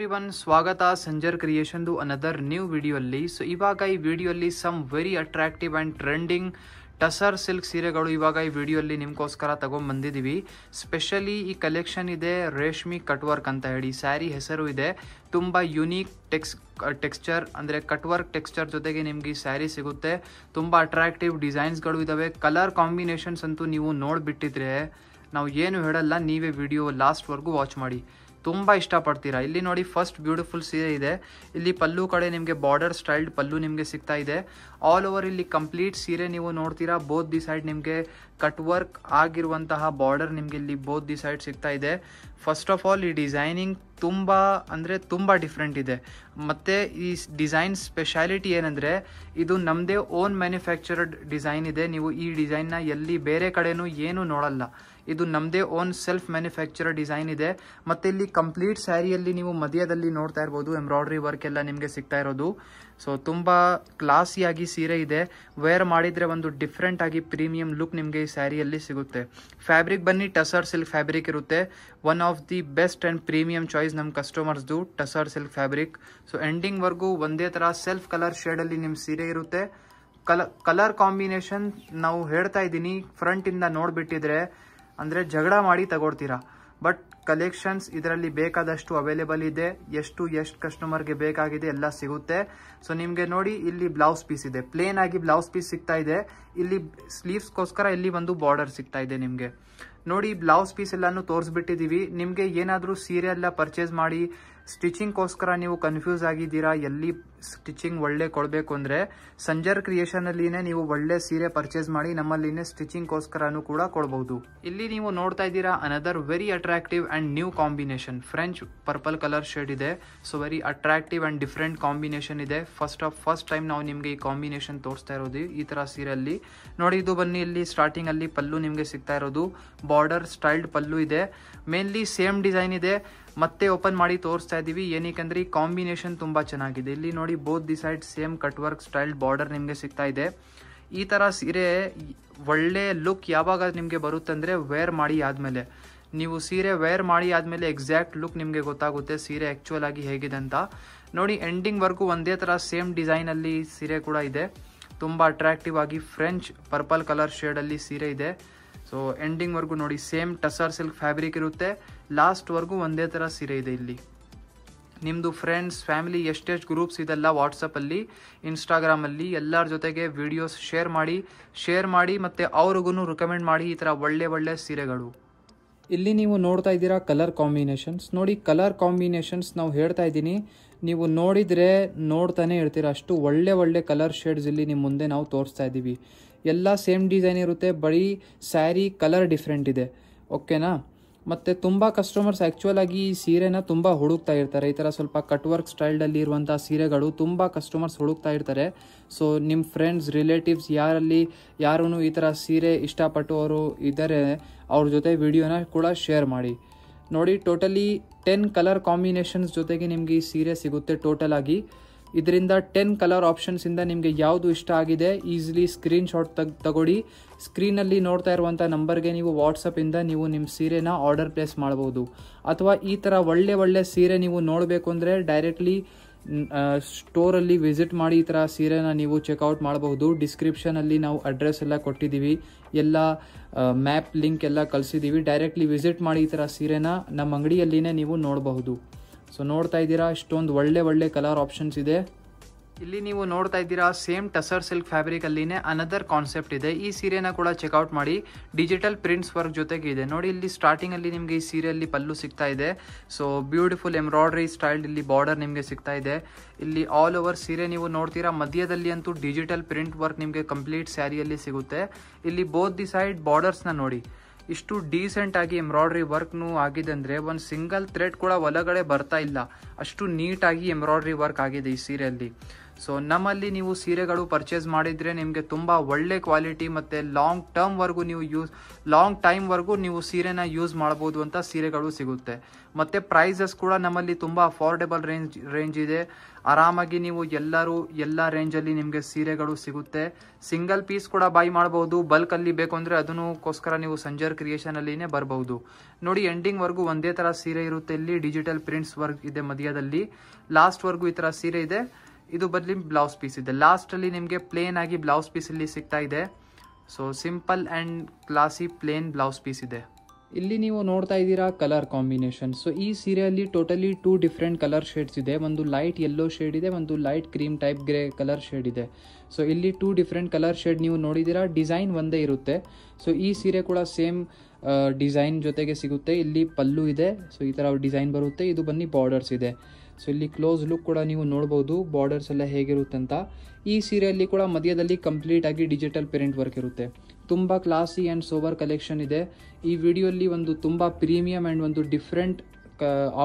Everyone, ಸ್ವಾಗತ ಸಂಜರ್ ಕ್ರಿಯೇಷನ್ದು another new ವಿಡಿಯೋಲ್ಲಿ. ಸೊ ಇವಾಗ ಈ ವಿಡಿಯೋಲ್ಲಿ some very attractive and trending tussar silk ಸೀರೆಗಳು ಇವಾಗ ಈ ವಿಡಿಯೋಲ್ಲಿ ನಿಮ್ಗೋಸ್ಕರ ತಗೊಂಡ್ಬಂದಿದ್ದೀವಿ. ಸ್ಪೆಷಲಿ ಈ ಕಲೆಕ್ಷನ್ ಇದೆ ರೇಷ್ಮಿ ಕಟ್ ವರ್ಕ್ ಅಂತ ಹೇಳಿ. ಸ್ಯಾರಿ ಹೆಸರು ಇದೆ. ತುಂಬ ಯುನೀಕ್ ಟೆಕ್ಸ್ಚರ್ ಅಂದರೆ ಕಟ್ ವರ್ಕ್ ಟೆಕ್ಸ್ಚರ್ ಜೊತೆಗೆ ನಿಮ್ಗೆ ಈ ಸ್ಯಾರಿ ಸಿಗುತ್ತೆ. ತುಂಬ ಅಟ್ರಾಕ್ಟಿವ್ ಡಿಸೈನ್ಸ್ಗಳು ಇದ್ದಾವೆ. ಕಲರ್ ಕಾಂಬಿನೇಷನ್ಸ್ ಅಂತೂ ನೀವು ನೋಡಿಬಿಟ್ಟಿದ್ರೆ ನಾವು ಏನು ಹೇಳಲ್ಲ, ನೀವೇ ವಿಡಿಯೋ ಲಾಸ್ಟ್ವರೆಗೂ ವಾಚ್ ಮಾಡಿ, ತುಂಬ ಇಷ್ಟಪಡ್ತೀರಾ. ಇಲ್ಲಿ ನೋಡಿ, ಫಸ್ಟ್ ಬ್ಯೂಟಿಫುಲ್ ಸೀರೆ ಇದೆ. ಇಲ್ಲಿ ಪಲ್ಲು ಕಡೆ ನಿಮಗೆ ಬಾರ್ಡರ್ ಸ್ಟೈಲ್ಡ್ ಪಲ್ಲು ನಿಮಗೆ ಸಿಗ್ತಾ ಇದೆ. ಆಲ್ ಓವರ್ ಇಲ್ಲಿ ಕಂಪ್ಲೀಟ್ ಸೀರೆ ನೀವು ನೋಡ್ತೀರಾ. ಬೋತ್ ದಿ ಸೈಡ್ ನಿಮಗೆ ಕಟ್ ವರ್ಕ್ ಆಗಿರುವಂತಹ ಬಾರ್ಡರ್ ನಿಮಗೆ ಇಲ್ಲಿ ಬೋತ್ ದಿ ಸೈಡ್ ಸಿಗ್ತಾ ಇದೆ. ಫಸ್ಟ್ ಆಫ್ ಆಲ್ ಈ ಡಿಸೈನಿಂಗ್ ತುಂಬ ಅಂದರೆ ತುಂಬ ಡಿಫ್ರೆಂಟ್ ಇದೆ. ಮತ್ತು ಈ ಡಿಸೈನ್ ಸ್ಪೆಷಾಲಿಟಿ ಏನಂದರೆ ಇದು ನಮ್ಮದೇ ಓನ್ ಮ್ಯಾನುಫ್ಯಾಕ್ಚರ್ಡ್ ಡಿಸೈನ್ ಇದೆ. ನೀವು ಈ ಡಿಸೈನ್ನ ಎಲ್ಲಿ ಬೇರೆ ಕಡೆನೂ ಏನೂ ನೋಡಲ್ಲ. ಇದು ನಮ್ಮದೇ ಓನ್ ಸೆಲ್ಫ್ ಮ್ಯಾನುಫ್ಯಾಕ್ಚರ್ ಡಿಸೈನ್ ಇದೆ. ಮತ್ತು ಇಲ್ಲಿ ಕಂಪ್ಲೀಟ್ ಸ್ಯಾರಿಯಲ್ಲಿ ನೀವು ಮಧ್ಯದಲ್ಲಿ ನೋಡ್ತಾ ಇರ್ಬೋದು ಎಂಬ್ರಾಯ್ಡ್ರಿ ವರ್ಕ್ ಎಲ್ಲ ನಿಮಗೆ ಸಿಗ್ತಾ ಇರೋದು. ಸೊ ತುಂಬ ಕ್ಲಾಸಿಯಾಗಿ ಸೀರೆ ಇದೆ. ವೇರ್ ಮಾಡಿದರೆ ಒಂದು ಡಿಫ್ರೆಂಟ್ ಆಗಿ ಪ್ರೀಮಿಯಂ ಲುಕ್ ನಿಮಗೆ ಈ ಸ್ಯಾರಿಯಲ್ಲಿ ಸಿಗುತ್ತೆ. ಫ್ಯಾಬ್ರಿಕ್ ಬನ್ನಿ ಟಸರ್ ಸಿಲ್ಕ್ ಫ್ಯಾಬ್ರಿಕ್ ಇರುತ್ತೆ. One of the best and premium choice ನಮ್ಮ ಕಸ್ಟಮರ್ಸ್ದು ಟಸರ್ ಸಿಲ್ಕ್ ಫ್ಯಾಬ್ರಿಕ್. ಸೊ ಎಂಡಿಂಗ್ವರೆಗೂ ಒಂದೇ ಥರ ಸೆಲ್ಫ್ ಕಲರ್ ಶೇಡಲ್ಲಿ ನಿಮ್ಮ ಸೀರೆ ಇರುತ್ತೆ. ಕಲರ್ ಕಾಂಬಿನೇಷನ್ ನಾವು ಹೇಳ್ತಾ ಇದ್ದೀನಿ, ಫ್ರಂಟಿಂದ ನೋಡಿಬಿಟ್ಟಿದ್ರೆ ಅಂದರೆ ಜಗಳ ಮಾಡಿ ತಗೊಳ್ತೀರಾ. ಬಟ್ ಕಲೆಕ್ಷನ್ಸ್ ಇದರಲ್ಲಿ ಬೇಕಾದಷ್ಟು ಅವೈಲೇಬಲ್ ಇದೆ. ಎಷ್ಟು ಕಸ್ಟಮರ್ಗೆ ಬೇಕಾಗಿದೆ ಎಲ್ಲ ಸಿಗುತ್ತೆ. ಸೊ ನಿಮಗೆ ನೋಡಿ, ಇಲ್ಲಿ ಬ್ಲೌಸ್ ಪೀಸ್ ಇದೆ. ಪ್ಲೇನ್ ಆಗಿ ಬ್ಲೌಸ್ ಪೀಸ್ ಸಿಗ್ತಾ ಇದೆ. ಇಲ್ಲಿ ಸ್ಲೀವ್ಸ್ಗೋಸ್ಕರ ಇಲ್ಲಿ ಒಂದು ಬಾರ್ಡರ್ ಸಿಗ್ತಾ ಇದೆ ನಿಮಗೆ. ನೋಡಿ, ಬ್ಲೌಸ್ ಪೀಸ್ ಎಲ್ಲಾನು ತೋರಿಸ್ಬಿಟ್ಟಿದ್ದೀವಿ. ನಿಮಗೆ ಏನಾದರೂ ಸೀರೆ ಎಲ್ಲ ಪರ್ಚೇಸ್ ಮಾಡಿ ಸ್ಟಿಚಿಂಗ್ಗೋಸ್ಕರ ನೀವು ಕನ್ಫ್ಯೂಸ್ ಆಗಿದ್ದೀರಾ, ಎಲ್ಲಿ ಸ್ಟಿಚಿಂಗ್ ಒಳ್ಳೆ ಕೊಡಬೇಕು ಅಂದರೆ ಸಂಜರ್ ಕ್ರಿಯೇಷನಲ್ಲಿನೇ ನೀವು ಒಳ್ಳೆ ಸೀರೆ ಪರ್ಚೇಸ್ ಮಾಡಿ ನಮ್ಮಲ್ಲಿನೇ ಸ್ಟಿಚಿಂಗ್ಗೋಸ್ಕರನೂ ಕೂಡ ಕೊಡ್ಬೋದು. ಇಲ್ಲಿ ನೀವು ನೋಡ್ತಾ ಇದ್ದೀರಾ another very attractive and new combination. French purple colour shade ಇದೆ. So very attractive and different combination ಇದೆ. ಫಸ್ಟ್ ಟೈಮ್ ನಾವು ನಿಮಗೆ ಈ ಕಾಂಬಿನೇಷನ್ ತೋರಿಸ್ತಾ ಇರೋದು ಈ ಥರ ಸೀರೆಯಲ್ಲಿ. ನೋಡಿ, ಇದು ಬನ್ನಿ, ಇಲ್ಲಿ ಸ್ಟಾರ್ಟಿಂಗಲ್ಲಿ ಪಲ್ಲು ನಿಮಗೆ ಸಿಗ್ತಾ ಇರೋದು. ಬಾರ್ಡರ್ ಸ್ಟೈಲ್ಡ್ ಪಲ್ಲು ಇದೆ. ಮೇನ್ಲಿ ಸೇಮ್ ಡಿಸೈನ್ ಇದೆ. ಮತ್ತೆ ಓಪನ್ ಮಾಡಿ ತೋರಿಸ್ತಾ ಇದ್ದೀವಿ, ಏನಕ್ಕೆ ಈ ಕಾಂಬಿನೇಷನ್ ತುಂಬ ಚೆನ್ನಾಗಿದೆ. ಇಲ್ಲಿ ನೋಡಿ, both the side same cut work style border ನಿಮಗೆ ಸಿಗ್ತಾ ಇದೆ. ಈ ಥರ ಸೀರೆ ಒಳ್ಳೆ ಲುಕ್ ಯಾವಾಗ ನಿಮಗೆ ಬರುತ್ತಂದರೆ ವೇರ್ ಮಾಡಿ ಆದಮೇಲೆ. ನೀವು ಸೀರೆ ವೇರ್ ಮಾಡಿ ಆದಮೇಲೆ ಎಕ್ಸಾಕ್ಟ್ ಲುಕ್ ನಿಮಗೆ ಗೊತ್ತಾಗುತ್ತೆ ಸೀರೆ ಆ್ಯಕ್ಚುಯಲ್ ಆಗಿ ಹೇಗಿದೆ ಅಂತ. ನೋಡಿ, ಎಂಡಿಂಗ್ವರೆಗೂ ಒಂದೇ ಥರ ಸೇಮ್ ಡಿಸೈನಲ್ಲಿ ಸೀರೆ ಕೂಡ ಇದೆ. ತುಂಬ ಅಟ್ರಾಕ್ಟಿವ್ ಆಗಿ ಫ್ರೆಂಚ್ ಪರ್ಪಲ್ ಕಲರ್ ಶೇಡಲ್ಲಿ ಸೀರೆ ಇದೆ. ಸೊ ಎಂಡಿಂಗ್ವರೆಗೂ ನೋಡಿ, ಸೇಮ್ ಟಸರ್ ಸಿಲ್ಕ್ ಫ್ಯಾಬ್ರಿಕ್ ಇರುತ್ತೆ. ಲಾಸ್ಟ್ವರೆಗೂ ಒಂದೇ ಥರ ಸೀರೆ ಇದೆ. ಇಲ್ಲಿ ನಿಮ್ಮದು ಫ್ರೆಂಡ್ಸ್, ಫ್ಯಾಮಿಲಿ ಎಷ್ಟೆಷ್ಟು ಗ್ರೂಪ್ಸ್ ಇದೆಲ್ಲ ವಾಟ್ಸಪ್ಪಲ್ಲಿ, ಇನ್ಸ್ಟಾಗ್ರಾಮಲ್ಲಿ ಎಲ್ಲರ ಜೊತೆಗೆ ವಿಡಿಯೋಸ್ ಶೇರ್ ಮಾಡಿ ಮತ್ತು ಅವ್ರಿಗೂ ರಿಕಮೆಂಡ್ ಮಾಡಿ ಈ ಥರ ಒಳ್ಳೆ ಸೀರೆಗಳು. ಇಲ್ಲಿ ನೀವು ನೋಡ್ತಾ ಇದ್ದೀರಾ ಕಲರ್ ಕಾಂಬಿನೇಷನ್ಸ್. ನೋಡಿ, ಕಲರ್ ಕಾಂಬಿನೇಷನ್ಸ್ ನಾವು ಹೇಳ್ತಾ ಇದ್ದೀನಿ, ನೀವು ನೋಡಿದರೆ ನೋಡ್ತಾನೆ ಇರ್ತೀರ. ಅಷ್ಟು ಒಳ್ಳೆ ಕಲರ್ ಶೇಡ್ಸ್ ಇಲ್ಲಿ ನಿಮ್ಮ ಮುಂದೆ ನಾವು ತೋರಿಸ್ತಾ ಇದ್ದೀವಿ. ಎಲ್ಲ ಸೇಮ್ ಡಿಸೈನ್ ಇರುತ್ತೆ, ಬರೀ ಸ್ಯಾರಿ ಕಲರ್ ಡಿಫ್ರೆಂಟ್ ಇದೆ. ಓಕೆನಾ? ಮತ್ತು ತುಂಬ ಕಸ್ಟಮರ್ಸ್ ಆ್ಯಕ್ಚುಯಲ್ ಆಗಿ ಈ ಸೀರೆನ ತುಂಬ ಹುಡುಕ್ತಾ ಇರ್ತಾರೆ. ಈ ಥರ ಸ್ವಲ್ಪ ಕಟ್ ವರ್ಕ್ ಸ್ಟೈಲ್ಡಲ್ಲಿ ಇರುವಂಥ ಸೀರೆಗಳು ತುಂಬ ಕಸ್ಟಮರ್ಸ್ ಹುಡುಕ್ತಾ ಇರ್ತಾರೆ. ಸೊ ನಿಮ್ಮ ಫ್ರೆಂಡ್ಸ್, ರಿಲೇಟಿವ್ಸ್ ಯಾರೂ ಈ ಥರ ಸೀರೆ ಇಷ್ಟಪಟ್ಟು ಅವರು ಇದ್ದಾರೆ, ಅವ್ರ ಜೊತೆ ವಿಡಿಯೋನ ಕೂಡ ಶೇರ್ ಮಾಡಿ. ನೋಡಿ, ಟೋಟಲಿ 10 ಕಲರ್ ಕಾಂಬಿನೇಷನ್ಸ್ ಜೊತೆಗೆ ನಿಮಗೆ ಈ ಸೀರೆ ಸಿಗುತ್ತೆ ಟೋಟಲ್ ಆಗಿ. ಇದರಿಂದ 10 ಕಲರ್ ಆಪ್ಷನ್ಸಿಂದ ನಿಮಗೆ ಯಾವುದು ಇಷ್ಟ ಆಗಿದೆ ಈಸಿಲಿ ಸ್ಕ್ರೀನ್ಶಾಟ್ ತಗೊಳ್ಳಿ. ಸ್ಕ್ರೀನಲ್ಲಿ ನೋಡ್ತಾ ಇರುವಂಥ ನಂಬರ್ಗೆ ನೀವು ವಾಟ್ಸಪ್ಪಿಂದ ನೀವು ನಿಮ್ಮ ಸೀರೆನ ಆರ್ಡರ್ ಪ್ಲೇಸ್ ಮಾಡ್ಬೋದು. ಅಥವಾ ಈ ಥರ ಒಳ್ಳೆ ಸೀರೆ ನೀವು ನೋಡಬೇಕು ಅಂದರೆ ಡೈರೆಕ್ಟ್ಲಿ ಸ್ಟೋರಲ್ಲಿ ವಿಸಿಟ್ ಮಾಡಿ ಈ ಥರ ಸೀರೆನ ನೀವು ಚೆಕ್ಔಟ್ ಮಾಡಬಹುದು. ಡಿಸ್ಕ್ರಿಪ್ಷನಲ್ಲಿ ನಾವು ಅಡ್ರೆಸ್ ಎಲ್ಲ ಕೊಟ್ಟಿದ್ದೀವಿ, ಎಲ್ಲ ಮ್ಯಾಪ್ ಲಿಂಕ್ ಎಲ್ಲ ಕಳಿಸಿದ್ದೀವಿ. ಡೈರೆಕ್ಟ್ಲಿ ವಿಸಿಟ್ ಮಾಡಿ ಈ ಥರ ಸೀರೆನ ನಮ್ಮ ಅಂಗಡಿಯಲ್ಲಿನೇ ನೀವು ನೋಡಬಹುದು. ಸೊ ನೋಡ್ತಾ ಇದ್ದೀರಾ, ಇಷ್ಟೊಂದು ಒಳ್ಳೆ ಕಲರ್ ಆಪ್ಷನ್ಸ್ ಇದೆ. ಇಲ್ಲಿ ನೀವು ನೋಡ್ತಾ ಇದ್ದೀರಾ ಸೇಮ್ ಟಸರ್ ಸಿಲ್ಕ್ ಫ್ಯಾಬ್ರಿಕ್ ಅಲ್ಲಿನೇ ಅನದರ್ ಕಾನ್ಸೆಪ್ಟ್ ಇದೆ. ಈ ಸೀರೆನ ಕೂಡ ಚೆಕ್ಔಟ್ ಮಾಡಿ. ಡಿಜಿಟಲ್ ಪ್ರಿಂಟ್ಸ್ ವರ್ಕ್ ಜೊತೆಗೆ ಇದೆ. ನೋಡಿ, ಇಲ್ಲಿ ಸ್ಟಾರ್ಟಿಂಗಲ್ಲಿ ನಿಮಗೆ ಈ ಸೀರೆಯಲ್ಲಿ ಪಲ್ಲು ಸಿಗ್ತಾ ಇದೆ. ಸೊ ಬ್ಯೂಟಿಫುಲ್ ಎಂಬ್ರಾಯ್ಡ್ರಿ ಸ್ಟೈಲ್ ಇಲ್ಲಿ ಬಾರ್ಡರ್ ನಿಮಗೆ ಸಿಗ್ತಾ ಇದೆ. ಇಲ್ಲಿ ಆಲ್ ಓವರ್ ಸೀರೆ ನೀವು ನೋಡ್ತೀರಾ. ಮಧ್ಯದಲ್ಲಿ ಅಂತೂ ಡಿಜಿಟಲ್ ಪ್ರಿಂಟ್ ವರ್ಕ್ ನಿಮಗೆ ಕಂಪ್ಲೀಟ್ ಸ್ಯಾರಿಯಲ್ಲಿ ಸಿಗುತ್ತೆ. ಇಲ್ಲಿ ಬೋತ್ ದಿ ಸೈಡ್ ಬಾರ್ಡರ್ಸ್ನ ನೋಡಿ, ಇಷ್ಟು ಡೀಸೆಂಟ್ ಆಗಿ ಎಂಬ್ರಾಯ್ಡ್ರಿ ವರ್ಕ್ನು ಆಗಿದೆ ಅಂದರೆ ಒಂದು ಸಿಂಗಲ್ ಥ್ರೆಡ್ ಕೂಡ ಒಳಗಡೆ ಬರ್ತಾ ಇಲ್ಲ. ಅಷ್ಟು ನೀಟಾಗಿ ಎಂಬ್ರಾಯ್ಡ್ರಿ ವರ್ಕ್ ಆಗಿದೆ ಈ ಸೀರೆಯಲ್ಲಿ. ಸೊ ನಮ್ಮಲ್ಲಿ ನೀವು ಸೀರೆಗಳು ಪರ್ಚೇಸ್ ಮಾಡಿದರೆ ನಿಮಗೆ ತುಂಬ ಒಳ್ಳೆ ಕ್ವಾಲಿಟಿ ಮತ್ತು ಲಾಂಗ್ ಟೈಮ್ವರೆಗೂ ನೀವು ಸೀರೆನ ಯೂಸ್ ಮಾಡ್ಬೋದು ಅಂತ ಸೀರೆಗಳು ಸಿಗುತ್ತೆ. ಮತ್ತು ಪ್ರೈಸಸ್ ಕೂಡ ನಮ್ಮಲ್ಲಿ ತುಂಬ ಅಫೋರ್ಡೆಬಲ್ ರೇಂಜ್ ಇದೆ. ಆರಾಮಾಗಿ ನೀವು ಎಲ್ಲ ರೇಂಜಲ್ಲಿ ನಿಮಗೆ ಸೀರೆಗಳು ಸಿಗುತ್ತೆ. ಸಿಂಗಲ್ ಪೀಸ್ ಕೂಡ ಬೈ ಮಾಡ್ಬೋದು. ಬಲ್ಕಲ್ಲಿ ಬೇಕು ಅಂದರೆ ಅದನ್ನೋಸ್ಕರ ನೀವು ಸಂಜರ್ ಕ್ರಿಯೇಷನಲ್ಲಿನೇ ಬರ್ಬೋದು. ನೋಡಿ, ಎಂಡಿಂಗ್ವರೆಗೂ ಒಂದೇ ಥರ ಸೀರೆ ಇರುತ್ತೆ. ಇಲ್ಲಿ ಡಿಜಿಟಲ್ ಪ್ರಿಂಟ್ಸ್ ವರ್ಕ್ ಇದೆ ಮಧ್ಯದಲ್ಲಿ. ಲಾಸ್ಟ್ವರೆಗೂ ಈ ಥರ ಸೀರೆ ಇದೆ. ಇದು ಬದಲಿ ಬ್ಲೌಸ್ ಪೀಸ್ ಇದೆ. ಲಾಸ್ಟಲ್ಲಿ ನಿಮಗೆ ಪ್ಲೇನ್ ಆಗಿ ಬ್ಲೌಸ್ ಪೀಸ್ ಇಲ್ಲಿ ಸಿಗ್ತಾ ಇದೆ. So simple and classy plain blouse piece ಇದೆ. ಇಲ್ಲಿ ನೀವು ನೋಡ್ತಾ ಇದ್ದೀರಾ ಕಲರ್ ಕಾಂಬಿನೇಷನ್. ಸೊ ಈ ಸೀರೆಯಲ್ಲಿ ಟೋಟಲಿ 2 ಡಿಫ್ರೆಂಟ್ ಕಲರ್ ಶೇಡ್ಸ್ ಇದೆ. ಒಂದು ಲೈಟ್ ಯೆಲ್ಲೋ ಶೇಡ್ ಇದೆ, ಒಂದು light cream type grey colour shade ಇದೆ. ಸೊ ಇಲ್ಲಿ 2 ಡಿಫ್ರೆಂಟ್ ಕಲರ್ ಶೇಡ್ ನೀವು ನೋಡಿದ್ದೀರಾ. ಡಿಸೈನ್ ಒಂದೇ ಇರುತ್ತೆ. ಸೊ ಈ ಸೀರೆ ಕೂಡ ಸೇಮ್ ಡಿಸೈನ್ ಜೊತೆಗೆ ಸಿಗುತ್ತೆ. ಇಲ್ಲಿ ಪಲ್ಲು ಇದೆ. ಸೊ ಈ ಥರ ಡಿಸೈನ್ ಬರುತ್ತೆ. ಇದು ಬನ್ನಿ ಬಾರ್ಡರ್ಸ್ ಇದೆ. ಸೊ ಇಲ್ಲಿ ಕ್ಲೋಸ್ ಲುಕ್ ಕೂಡ ನೀವು ನೋಡ್ಬೋದು ಬಾರ್ಡರ್ಸ್ ಎಲ್ಲ ಹೇಗಿರುತ್ತೆ ಅಂತ. ಈ ಸೀರೆಯಲ್ಲಿ ಕೂಡ ಮಧ್ಯದಲ್ಲಿ ಕಂಪ್ಲೀಟ್ ಆಗಿ ಡಿಜಿಟಲ್ ಪ್ರಿಂಟ್ ವರ್ಕ್ ಇರುತ್ತೆ. ತುಂಬ ಕ್ಲಾಸಿ ಆ್ಯಂಡ್ ಸೋವರ್ ಕಲೆಕ್ಷನ್ ಇದೆ. ಈ ವಿಡಿಯೋಲಿ ಒಂದು ತುಂಬ ಪ್ರೀಮಿಯಂ ಆ್ಯಂಡ್ ಒಂದು ಡಿಫ್ರೆಂಟ್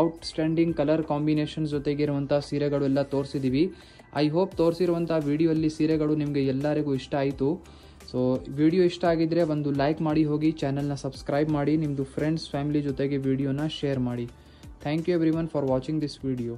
ಔಟ್ಸ್ಟ್ಯಾಂಡಿಂಗ್ ಕಲರ್ ಕಾಂಬಿನೇಷನ್ ಜೊತೆಗಿರುವಂಥ ಸೀರೆಗಳು ಎಲ್ಲ ತೋರಿಸಿದ್ದೀವಿ. ಐ ಹೋಪ್ ತೋರಿಸಿರುವಂಥ ವಿಡಿಯೋಲ್ಲಿ ಸೀರೆಗಳು ನಿಮಗೆ ಎಲ್ಲರಿಗೂ ಇಷ್ಟ ಆಯಿತು. ಸೊ ವಿಡಿಯೋ ಇಷ್ಟ ಆಗಿದ್ದರೆ ಒಂದು ಲೈಕ್ ಮಾಡಿ ಹೋಗಿ, ಚಾನಲ್ನ ಸಬ್ಸ್ಕ್ರೈಬ್ ಮಾಡಿ, ನಿಮ್ಮದು ಫ್ರೆಂಡ್ಸ್ ಫ್ಯಾಮಿಲಿ ಜೊತೆಗೆ ವಿಡಿಯೋನ ಶೇರ್ ಮಾಡಿ. Thank you everyone for watching this video.